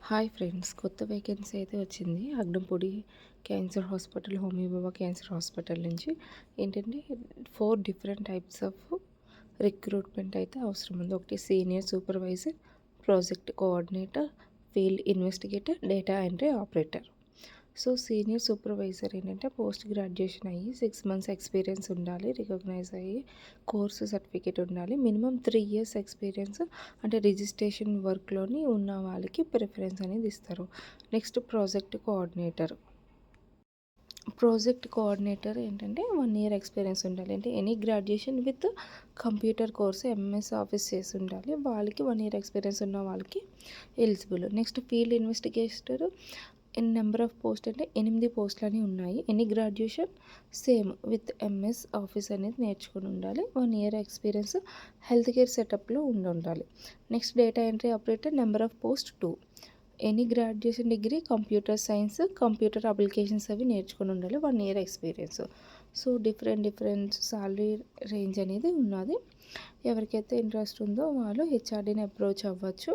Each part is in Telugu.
హాయ్ ఫ్రెండ్స్, కొత్త వేకెన్సీ అయితే వచ్చింది అగ్నంపూడి క్యాన్సర్ హాస్పిటల్, హోమీ బాబా క్యాన్సర్ హాస్పిటల్ నుంచి. ఏంటంటే 4 డిఫరెంట్ టైప్స్ ఆఫ్ రిక్రూట్మెంట్ అయితే అవసరం ఉంది. ఒకటి senior supervisor, project coordinator, field investigator, data entry operator. So senior supervisor ఏంటంటే పోస్ట్ గ్రాడ్యుయేషన్ అయ్యి 6 మంత్స్ ఎక్స్పీరియన్స్ ఉండాలి, రికగ్నైజ్ అయ్యి కోర్సు సర్టిఫికేట్ ఉండాలి, మినిమం 3 ఇయర్స్ ఎక్స్పీరియన్స్ అంటే రిజిస్ట్రేషన్ వర్క్లోని ఉన్న వాళ్ళకి ప్రిఫరెన్స్ అనేది ఇస్తారు. నెక్స్ట్ ప్రాజెక్ట్ కోఆర్డినేటర్ ఏంటంటే 1 ఇయర్ ఎక్స్పీరియన్స్ ఉండాలి, అంటే any graduation with computer course MS office చేసి ఉండాలి, వాళ్ళకి 1 ఇయర్ ఎక్స్పీరియన్స్ ఉన్న వాళ్ళకి eligible. Next field investigator number of post అంటే 8 పోస్టులు ఉన్నాయి. Any graduation same with MS office అనేది నేర్చుకుని ఉండాలి, 1 ఇయర్ ఎక్స్పీరియన్స్ హెల్త్ కేర్ సెటప్లో ఉండాలి. Next data entry operator number of post 2. Any graduation degree computer science, computer applications అవి నేర్చుకుని ఉండాలి, 1 year experience. So different salary range అనేది ఉన్నది. ఎవరికైతే ఇంట్రెస్ట్ ఉందో వాళ్ళు హెచ్ఆర్డీని అప్రోచ్ అవ్వచ్చు.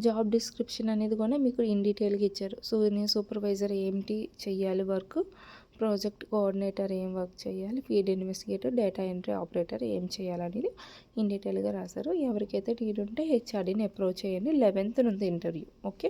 జాబ్ డిస్క్రిప్షన్ అనేది కూడా మీకు ఇన్ డీటెయిల్గా ఇచ్చారు. సో నేను సూపర్వైజర్ ఏంటి చెయ్యాలి వర్క్, ప్రాజెక్ట్ కోఆర్డినేటర్ ఏం వర్క్ చేయాలి, field investigator, data entry operator ఏం చేయాలనేది ఇన్ డీటెయిల్గా రాశారు. ఎవరికైతే నీడ్ ఉంటే హెచ్ఆర్డీని అప్రోచ్ చేయండి. 11th ఉంది ఇంటర్వ్యూ. ఓకే.